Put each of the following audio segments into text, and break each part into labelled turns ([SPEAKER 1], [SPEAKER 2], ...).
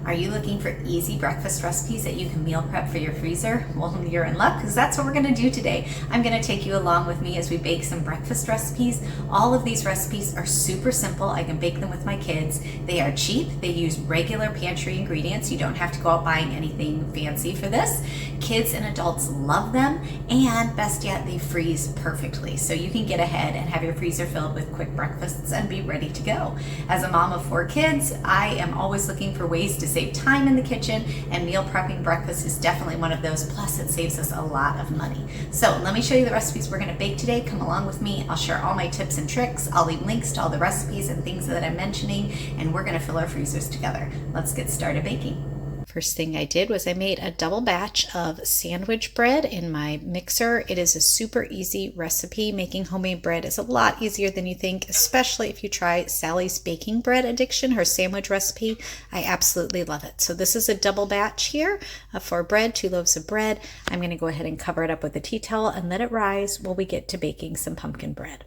[SPEAKER 1] Are you looking for easy breakfast recipes that you can meal prep for your freezer? Well, you're in luck because that's what we're going to do today. I'm going to take you along with me as we bake some breakfast recipes. All of these recipes are super simple. I can bake them with my kids. They are cheap. They use regular pantry ingredients. You don't have to go out buying anything fancy for this. Kids and adults love them, and best yet, they freeze perfectly. So you can get ahead and have your freezer filled with quick breakfasts and be ready to go. As a mom of 4 kids, I am always looking for ways to save time in the kitchen, and meal prepping breakfast is definitely one of those. Plus, it saves us a lot of money. So let me show you the recipes we're going to bake today. Come along with me. I'll share all my tips and tricks. I'll leave links to all the recipes and things that I'm mentioning, and we're going to fill our freezers together. Let's get started baking. First thing I did was I made a double batch of sandwich bread in my mixer. It is a super easy recipe. Making homemade bread is a lot easier than you think, especially if you try Sally's baking bread addiction, her sandwich recipe. I absolutely love it. So this is a double batch here for bread, 2 loaves of bread. I'm going to go ahead and cover it up with a tea towel and let it rise while we get to baking some pumpkin bread.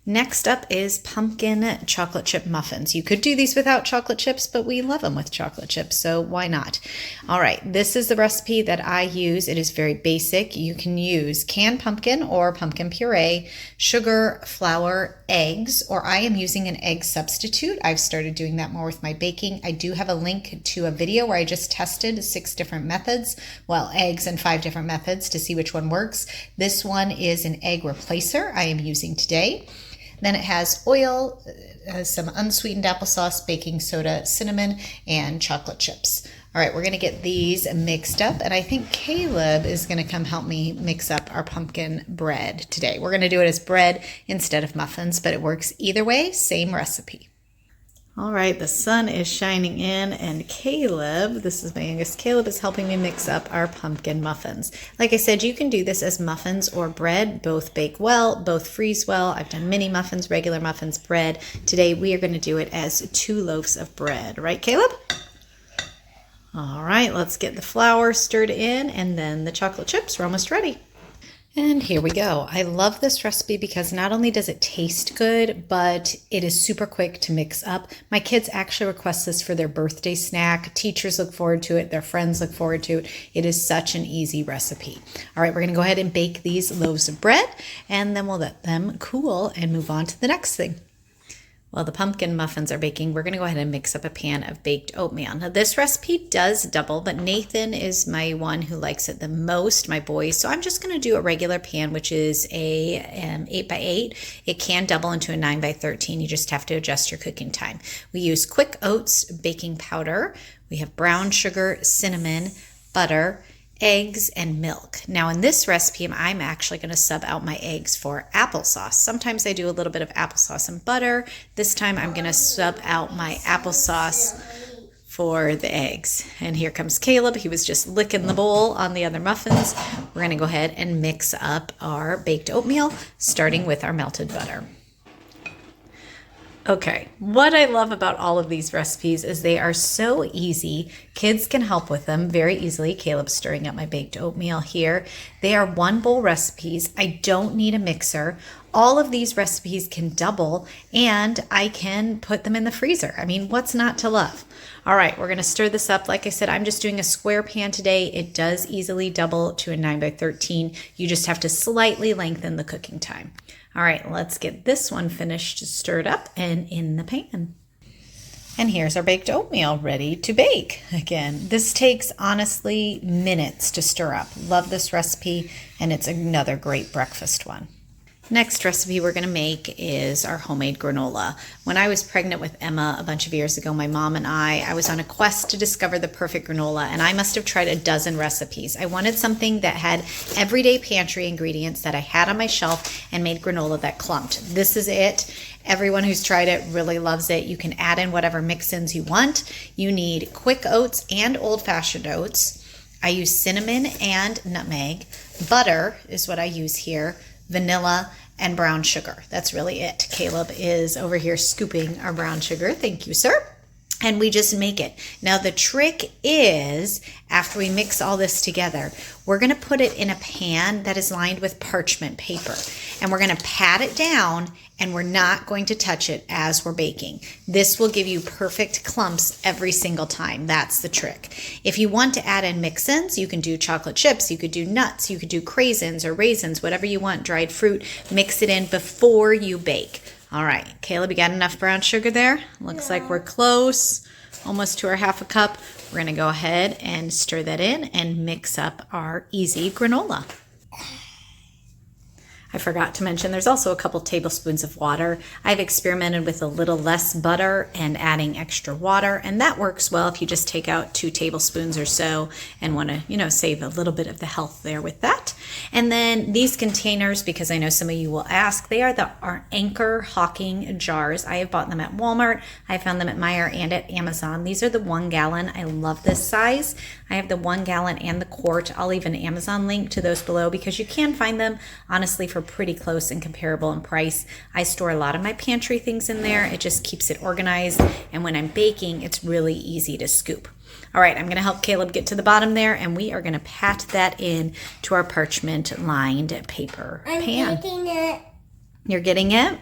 [SPEAKER 1] Next up is pumpkin chocolate chip muffins. You could do these without chocolate chips, but we love them with chocolate chips, so why not? All right, this is the recipe that I use. It is very basic. You can use canned pumpkin or pumpkin puree, sugar, flour, eggs, or I am using an egg substitute. I've started doing that more with my baking. I do have a link to a video where I just tested 6 different methods, well, eggs and 5 different methods to see which one works. This one is an egg replacer I am using today. Then it has oil, some unsweetened applesauce, baking soda, cinnamon, and chocolate chips. All right, we're going to get these mixed up, and I think Caleb is going to come help me mix up our pumpkin bread today. We're going to do it as bread instead of muffins, but it works either way, same recipe. All right, the sun is shining in, and Caleb, this is my youngest, Caleb is helping me mix up our pumpkin muffins. Like I said, you can do this as muffins or bread. Both bake well, both freeze well. I've done mini muffins, regular muffins, bread. Today we are going to do it as 2 loaves of bread. Right, Caleb? All right, let's get the flour stirred in and then the chocolate chips. We're almost ready. And here we go. I love this recipe because not only does it taste good, but it is super quick to mix up. My kids actually request this for their birthday snack. Teachers look forward to it. Their friends look forward to it. It is such an easy recipe. All right, we're going to go ahead and bake these loaves of bread, and then we'll let them cool and move on to the next thing. While the pumpkin muffins are baking, we're going to go ahead and mix up a pan of baked oatmeal. Now, this recipe does double, but Nathan is my one who likes it the most, my boy. So I'm just going to do a regular pan, which is a 8x8. It can double into a 9x13. You just have to adjust your cooking time. We use quick oats baking powder. We have brown sugar, cinnamon, butter, eggs, and milk. Now in this recipe, I'm actually going to sub out my eggs for applesauce. Sometimes I do a little bit of applesauce and butter. This time I'm going to sub out my applesauce for the eggs. And here comes Caleb. He was just licking the bowl on the other muffins. We're going to go ahead and mix up our baked oatmeal, starting with our melted butter. Okay, what I love about all of these recipes is they are so easy. Kids can help with them very easily. Caleb's stirring up my baked oatmeal here. They are 1 bowl recipes. I don't need a mixer. All of these recipes can double, and I can put them in the freezer. I mean, what's not to love? All right, we're going to stir this up. Like I said, I'm just doing a square pan today. It does easily double to a 9x13. You just have to slightly lengthen the cooking time. All right, let's get this one finished, stirred up and in the pan. And here's our baked oatmeal ready to bake. Again, this takes honestly minutes to stir up. Love this recipe, and it's another great breakfast one. Next recipe we're going to make is our homemade granola. When I was pregnant with Emma a bunch of years ago, my mom and I was on a quest to discover the perfect granola, and I must have tried a dozen recipes. I wanted something that had everyday pantry ingredients that I had on my shelf and made granola that clumped. This is it. Everyone who's tried it really loves it. You can add in whatever mix-ins you want. You need quick oats and old-fashioned oats. I use cinnamon and nutmeg. Butter is what I use here. Vanilla, and brown sugar. That's really it. Caleb is over here scooping our brown sugar. Thank you, sir. and we just make it. Now the trick is, after we mix all this together, we're going to put it in a pan that is lined with parchment paper, and we're going to pat it down, and we're not going to touch it as we're baking. This will give you perfect clumps every single time. That's the trick. If you want to add in mix-ins, you can do chocolate chips, you could do nuts, you could do craisins or raisins, whatever you want, dried fruit. Mix it in before you bake. All right, Caleb, you got enough brown sugar there? Looks like we're close, almost to our half a cup. We're gonna go ahead and stir that in and mix up our easy granola. I forgot to mention there's also a couple tablespoons of water. I've experimented with a little less butter and adding extra water, and that works well if you just take out 2 tablespoons or so and want to, save a little bit of the health there with that. And then these containers, because I know some of you will ask, they are our Anchor Hawking jars. I have bought them at Walmart. I found them at Meijer and at Amazon. These are the 1 gallon. I love this size. I have the 1 gallon and the quart. I'll leave an Amazon link to those below because you can find them honestly for pretty close and comparable in price. I store a lot of my pantry things in there. It just keeps it organized, and when I'm baking, it's really easy to scoop. All right, I'm going to help Caleb get to the bottom there, and we are going to pat that in to our parchment lined paper pan. I'm getting it. You're getting it?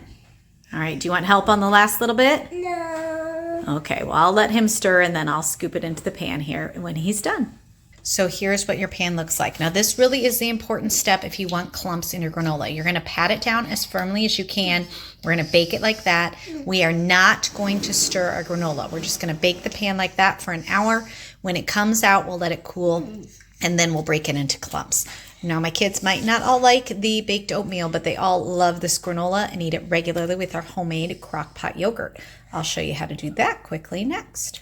[SPEAKER 1] All right, do you want help on the last little bit? No. Okay, well, I'll let him stir, and then I'll scoop it into the pan here when he's done. So here's what your pan looks like. Now this really is the important step if you want clumps in your granola. You're gonna pat it down as firmly as you can. We're gonna bake it like that. We are not going to stir our granola. We're just gonna bake the pan like that for an hour. When it comes out, we'll let it cool, and then we'll break it into clumps. Now my kids might not all like the baked oatmeal, but they all love this granola and eat it regularly with our homemade crock pot yogurt. I'll show you how to do that quickly next.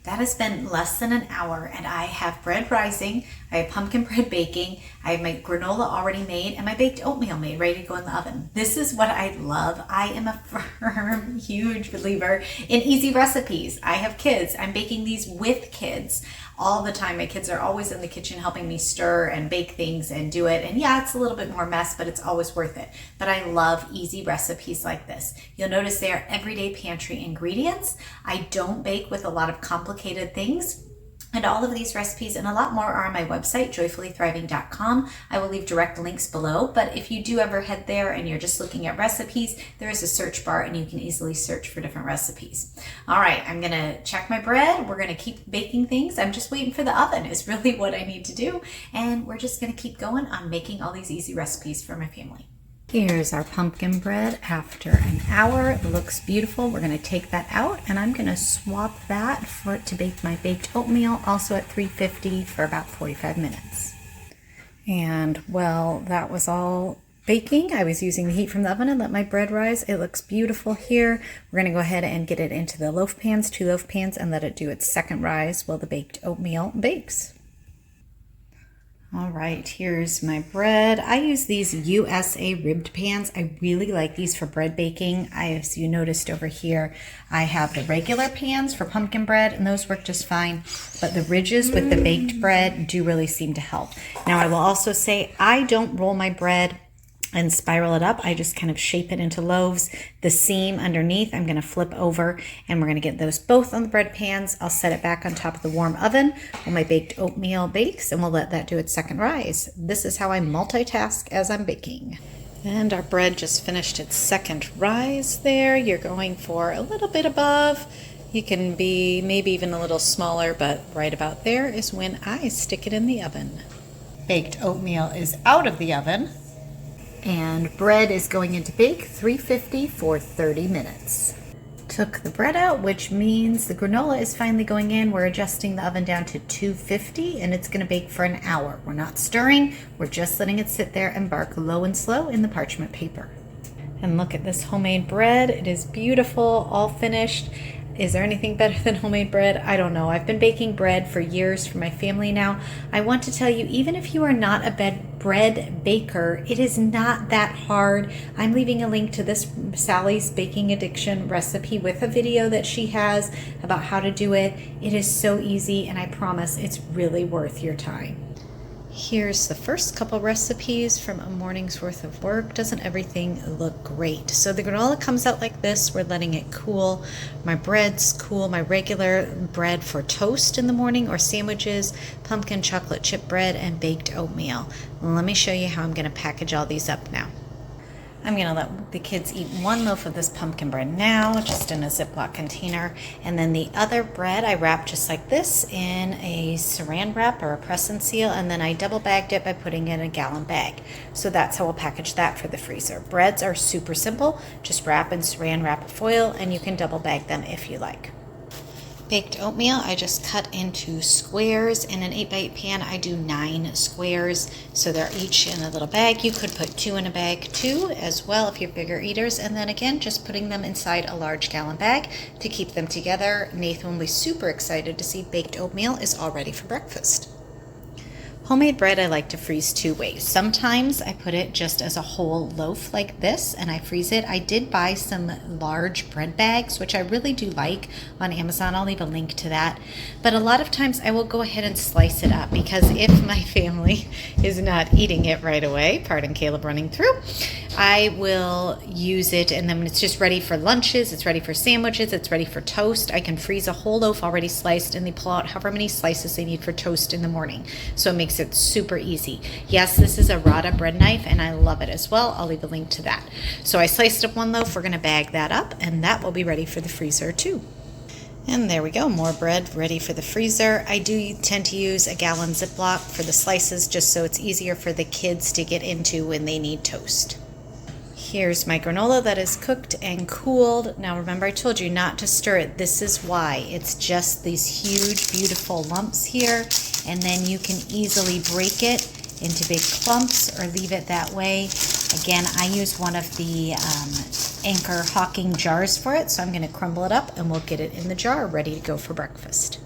[SPEAKER 1] That has been less than an hour, and I have bread rising, I have pumpkin bread baking, I have my granola already made, and my baked oatmeal made, ready to go in the oven. This is what I love. I am a firm, huge believer in easy recipes. I have kids. I'm baking these with kids all the time. My kids are always in the kitchen helping me stir and bake things and do it. And yeah, it's a little bit more mess, but it's always worth it. But I love easy recipes like this. You'll notice they are everyday pantry ingredients. I don't bake with a lot of complicated things. And all of these recipes and a lot more are on my website, joyfullythriving.com. I will leave direct links below, but if you do ever head there and you're just looking at recipes, there is a search bar and you can easily search for different recipes. All right, I'm gonna check my bread. We're gonna keep baking things. I'm just waiting for the oven is really what I need to do. And we're just gonna keep going on making all these easy recipes for my family. Here's our pumpkin bread after an hour. It looks beautiful. We're going to take that out, and I'm going to swap that for it to bake my baked oatmeal, also at 350 for about 45 minutes. And well, that was all baking. I was using the heat from the oven and let my bread rise. It looks beautiful here. We're going to go ahead and get it into the loaf pans, 2 loaf pans, and let it do its second rise while the baked oatmeal bakes. All right, here's my bread. I use these USA ribbed pans. I really like these for bread baking. As you noticed over here, I have the regular pans for pumpkin bread, and those work just fine. But the ridges with the baked bread do really seem to help. Now, I will also say I don't roll my bread and spiral it up. I just kind of shape it into loaves. The seam underneath, I'm gonna flip over, and we're gonna get those both on the bread pans. I'll set it back on top of the warm oven while my baked oatmeal bakes, and we'll let that do its second rise. This is how I multitask as I'm baking. And our bread just finished its second rise there. You're going for a little bit above. You can be maybe even a little smaller, but right about there is when I stick it in the oven. Baked oatmeal is out of the oven, and bread is going into bake 350 for 30 minutes. Took the bread out, which means the granola is finally going in. We're adjusting the oven down to 250, and it's going to bake for an hour. We're not stirring, we're just letting it sit there and bark low and slow in the parchment paper. And look at this homemade bread. It is beautiful, all finished. Is there anything better than homemade bread? I don't know. I've been baking bread for years for my family now. I want to tell you, even if you are not a bread baker, it is not that hard. I'm leaving a link to this Sally's Baking Addiction recipe with a video that she has about how to do it. It is so easy, and I promise it's really worth your time. Here's the first couple recipes from a morning's worth of work. Doesn't everything look great? So the granola comes out like this. We're letting it cool. My bread's cool. My regular bread for toast in the morning or sandwiches, pumpkin chocolate chip bread, and baked oatmeal. Let me show you how I'm going to package all these up now. I'm going to let the kids eat one loaf of this pumpkin bread now, just in a Ziploc container. And then the other bread I wrap just like this in a saran wrap or a press and seal. And then I double bagged it by putting it in a gallon bag. So that's how we'll package that for the freezer. Breads are super simple. Just wrap in saran wrap or foil, and you can double bag them if you like. Baked oatmeal, I just cut into squares. In an 8x8 pan, I do 9 squares, so they're each in a little bag. You could put 2 in a bag too as well if you're bigger eaters. And then again, just putting them inside a large gallon bag to keep them together. Nathan will be super excited to see baked oatmeal is all ready for breakfast. Homemade bread I like to freeze 2 ways. Sometimes I put it just as a whole loaf like this and I freeze it. I did buy some large bread bags, which I really do like on Amazon. I'll leave a link to that. But a lot of times I will go ahead and slice it up because if my family is not eating it right away, pardon Caleb running through, I will use it and then it's just ready for lunches, it's ready for sandwiches, it's ready for toast. I can freeze a whole loaf already sliced and they pull out however many slices they need for toast in the morning. So it makes it super easy. Yes, this is a Rada bread knife and I love it as well. I'll leave a link to that. So I sliced up one loaf. We're going to bag that up and that will be ready for the freezer too. And there we go, more bread ready for the freezer. I do tend to use a gallon Ziploc for the slices just so it's easier for the kids to get into when they need toast. Here's my granola that is cooked and cooled. Now remember I told you not to stir it. This is why. It's just these huge beautiful lumps here, and then you can easily break it into big clumps or leave it that way. Again, I use one of the Anchor Hawking jars for it, so I'm going to crumble it up and we'll get it in the jar ready to go for breakfast.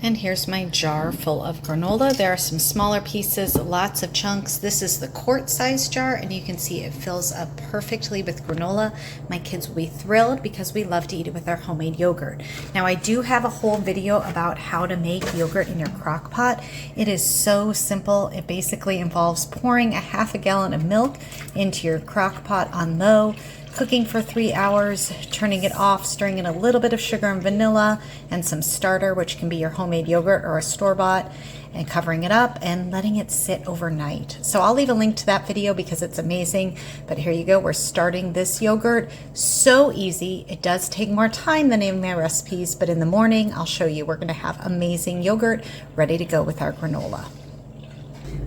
[SPEAKER 1] And here's my jar full of granola. There are some smaller pieces, lots of chunks. This is the quart-sized jar, and you can see it fills up perfectly with granola. My kids will be thrilled because we love to eat it with our homemade yogurt. Now, I do have a whole video about how to make yogurt in your crock pot. It is so simple. It basically involves pouring a half a gallon of milk into your crock pot on low, cooking for 3 hours, turning it off, stirring in a little bit of sugar and vanilla and some starter, which can be your homemade yogurt or a store-bought, and covering it up and letting it sit overnight. So I'll leave a link to that video because it's amazing. But here you go, we're starting this yogurt. So easy. It does take more time than any of my recipes, but in the morning I'll show you we're going to have amazing yogurt ready to go with our granola.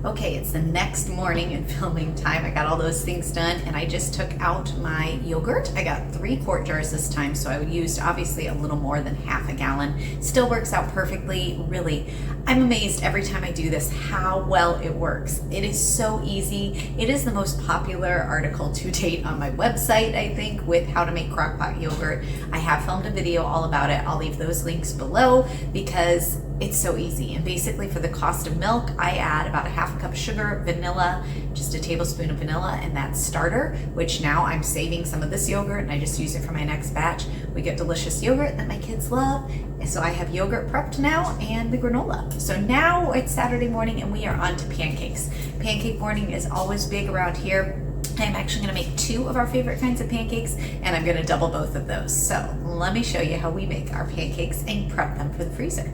[SPEAKER 1] Okay, it's the next morning and filming time. I got all those things done and I just took out my yogurt. I got 3 quart jars this time, so I used obviously a little more than half a gallon. Still works out perfectly. Really, I'm amazed every time I do this how well it works. It is so easy. It is the most popular article to date on my website, I think, with how to make crockpot yogurt. I have filmed a video all about it. I'll leave those links below because it's so easy. And basically for the cost of milk, I add about a half a cup of sugar, vanilla, just a tablespoon of vanilla, and that starter, which now I'm saving some of this yogurt and I just use it for my next batch. We get delicious yogurt that my kids love. And so I have yogurt prepped now and the granola. So now it's Saturday morning and we are on to pancakes. Pancake morning is always big around here. I'm actually going to make 2 of our favorite kinds of pancakes and I'm going to double both of those. So let me show you how we make our pancakes and prep them for the freezer.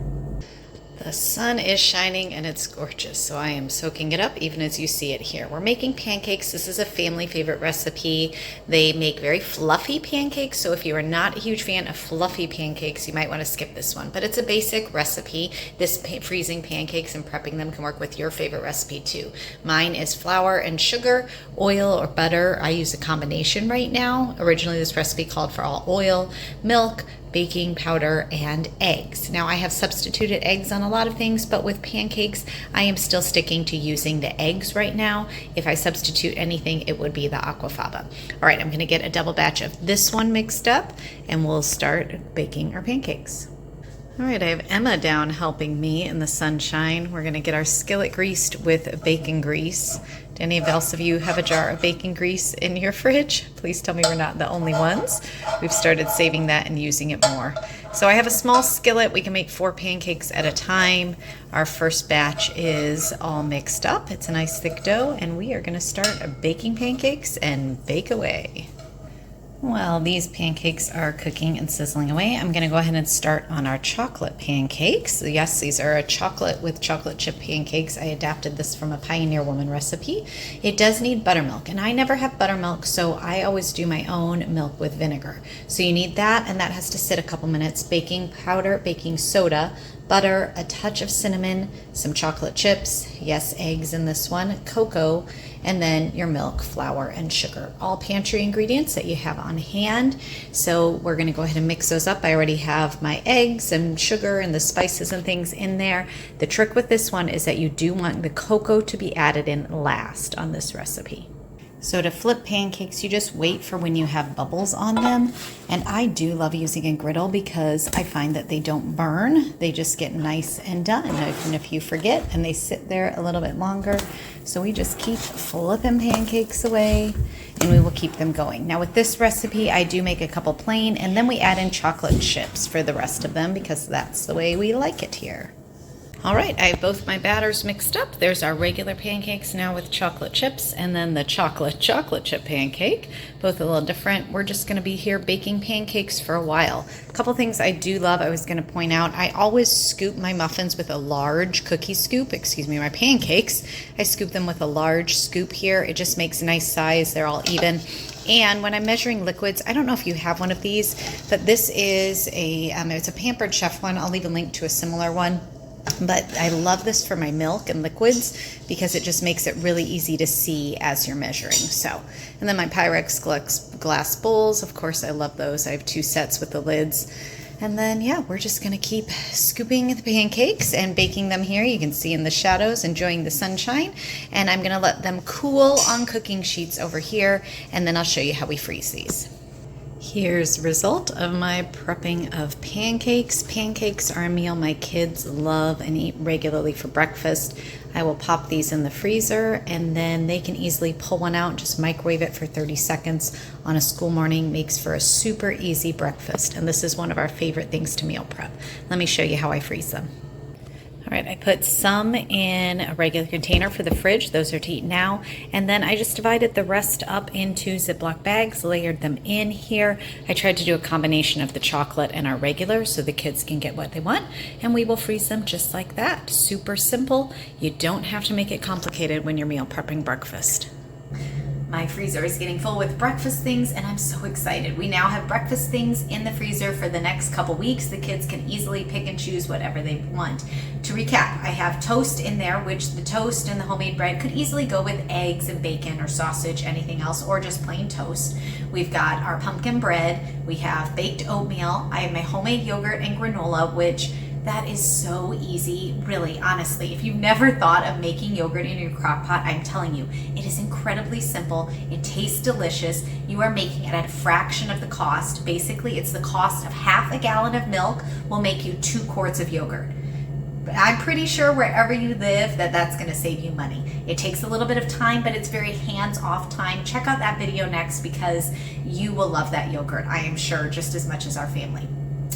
[SPEAKER 1] The sun is shining and it's gorgeous, so I am soaking it up even as you see it here. We're making pancakes. This is a family favorite recipe. They make very fluffy pancakes, so if you are not a huge fan of fluffy pancakes, you might want to skip this one. But it's a basic recipe. This freezing pancakes and prepping them can work with your favorite recipe too. Mine is flour and sugar, oil or butter. I use a combination right now. Originally this recipe called for all oil, milk, baking powder, and eggs. Now I have substituted eggs on a lot of things, but with pancakes, I am still sticking to using the eggs right now. If I substitute anything, it would be the aquafaba. All right, I'm gonna get a double batch of this one mixed up and we'll start baking our pancakes. All right, I have Emma down helping me in the sunshine. We're gonna get our skillet greased with bacon grease. Do any else of you have a jar of bacon grease in your fridge? Please tell me we're not the only ones. We've started saving that and using it more. So I have a small skillet. We can make 4 pancakes at a time. Our first batch is all mixed up. It's a nice thick dough, and we are gonna start baking pancakes and bake away. While these pancakes are cooking and sizzling away, I'm going to go ahead and start on our chocolate pancakes. Yes, these are a chocolate with chocolate chip pancakes. I adapted this from a Pioneer Woman recipe. It does need buttermilk, and I never have buttermilk, so I always do my own milk with vinegar. So you need that, and that has to sit a couple minutes. Baking powder, baking soda, butter, a touch of cinnamon, some chocolate chips, yes, eggs in this one, cocoa, and then your milk, flour, and sugar. All pantry ingredients that you have on hand. So we're gonna go ahead and mix those up. I already have my eggs and sugar and the spices and things in there. The trick with this one is that you do want the cocoa to be added in last on this recipe. So to flip pancakes, you just wait for when you have bubbles on them. And I do love using a griddle because I find that they don't burn. They just get nice and done. Even if you forget and they sit there a little bit longer. So we just keep flipping pancakes away and we will keep them going. Now with this recipe, I do make a couple plain and then we add in chocolate chips for the rest of them because that's the way we like it here. All right, I have both my batters mixed up. There's our regular pancakes now with chocolate chips and then the chocolate chip pancake. Both a little different. We're just gonna be here baking pancakes for a while. A couple things I do love, I was gonna point out, I always scoop my muffins with a large cookie scoop, my pancakes. I scoop them with a large scoop here. It just makes a nice size, they're all even. And when I'm measuring liquids, I don't know if you have one of these, but this is it's a Pampered Chef one. I'll leave a link to a similar one. But I love this for my milk and liquids because it just makes it really easy to see as you're measuring. So, and then my Pyrex glass bowls, of course I love those. I have 2 sets with the lids. And then, yeah, we're just gonna keep scooping the pancakes and baking them here. You can see in the shadows, enjoying the sunshine. And I'm gonna let them cool on cooking sheets over here, and then I'll show you how we freeze these. Here's the result of my prepping of pancakes. Pancakes are a meal my kids love and eat regularly for breakfast. I will pop these in the freezer and then they can easily pull one out and just microwave it for 30 seconds on a school morning. Makes for a super easy breakfast. And this is one of our favorite things to meal prep. Let me show you how I freeze them. All right, I put some in a regular container for the fridge. Those are to eat now. And then I just divided the rest up into Ziploc bags, layered them in here. I tried to do a combination of the chocolate and our regular so the kids can get what they want. And we will freeze them just like that. Super simple. You don't have to make it complicated when you're meal prepping breakfast. My freezer is getting full with breakfast things and I'm so excited. We now have breakfast things in the freezer for the next couple weeks. The kids can easily pick and choose whatever they want. To recap, I have toast in there, which the toast and the homemade bread could easily go with eggs and bacon or sausage, anything else, or just plain toast. We've got our pumpkin bread. We have baked oatmeal. I have my homemade yogurt and granola, which that is so easy, really, honestly. If you've never thought of making yogurt in your crock pot, I'm telling you, it is incredibly simple. It tastes delicious. You are making it at a fraction of the cost. Basically, it's the cost of half a gallon of milk will make you 2 quarts of yogurt. But I'm pretty sure wherever you live that's gonna save you money. It takes a little bit of time, but it's very hands-off time. Check out that video next because you will love that yogurt, I am sure, just as much as our family.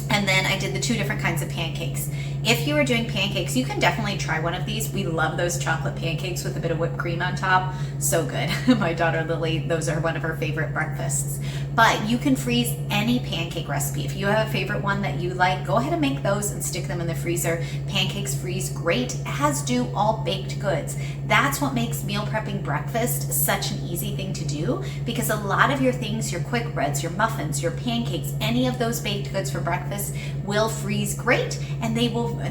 [SPEAKER 1] And then I did the 2 different kinds of pancakes. If you are doing pancakes, you can definitely try one of these. We love those chocolate pancakes with a bit of whipped cream on top. So good. My daughter Lily, those are one of her favorite breakfasts. But you can freeze any pancake recipe. If you have a favorite one that you like, go ahead and make those and stick them in the freezer. Pancakes freeze great, as do all baked goods. That's what makes meal prepping breakfast such an easy thing to do, because a lot of your things, your quick breads, your muffins, your pancakes, any of those baked goods for breakfast will freeze great, and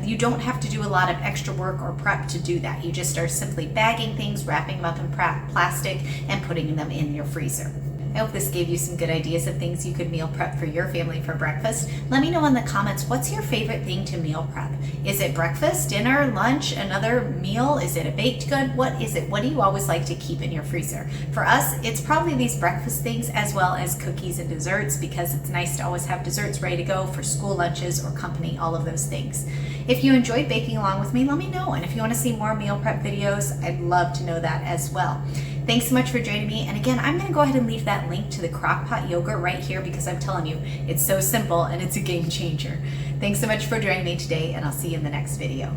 [SPEAKER 1] you don't have to do a lot of extra work or prep to do that. You just are simply bagging things, wrapping them up in plastic, and putting them in your freezer. I hope this gave you some good ideas of things you could meal prep for your family for breakfast. Let me know in the comments, what's your favorite thing to meal prep? Is it breakfast, dinner, lunch, another meal? Is it a baked good? What is it? What do you always like to keep in your freezer? For us, it's probably these breakfast things as well as cookies and desserts, because it's nice to always have desserts ready to go for school lunches or company, all of those things. If you enjoyed baking along with me, let me know. And if you want to see more meal prep videos, I'd love to know that as well. Thanks so much for joining me. And again, I'm going to go ahead and leave that link to the crock pot yogurt right here, because I'm telling you, it's so simple and it's a game changer. Thanks so much for joining me today, and I'll see you in the next video.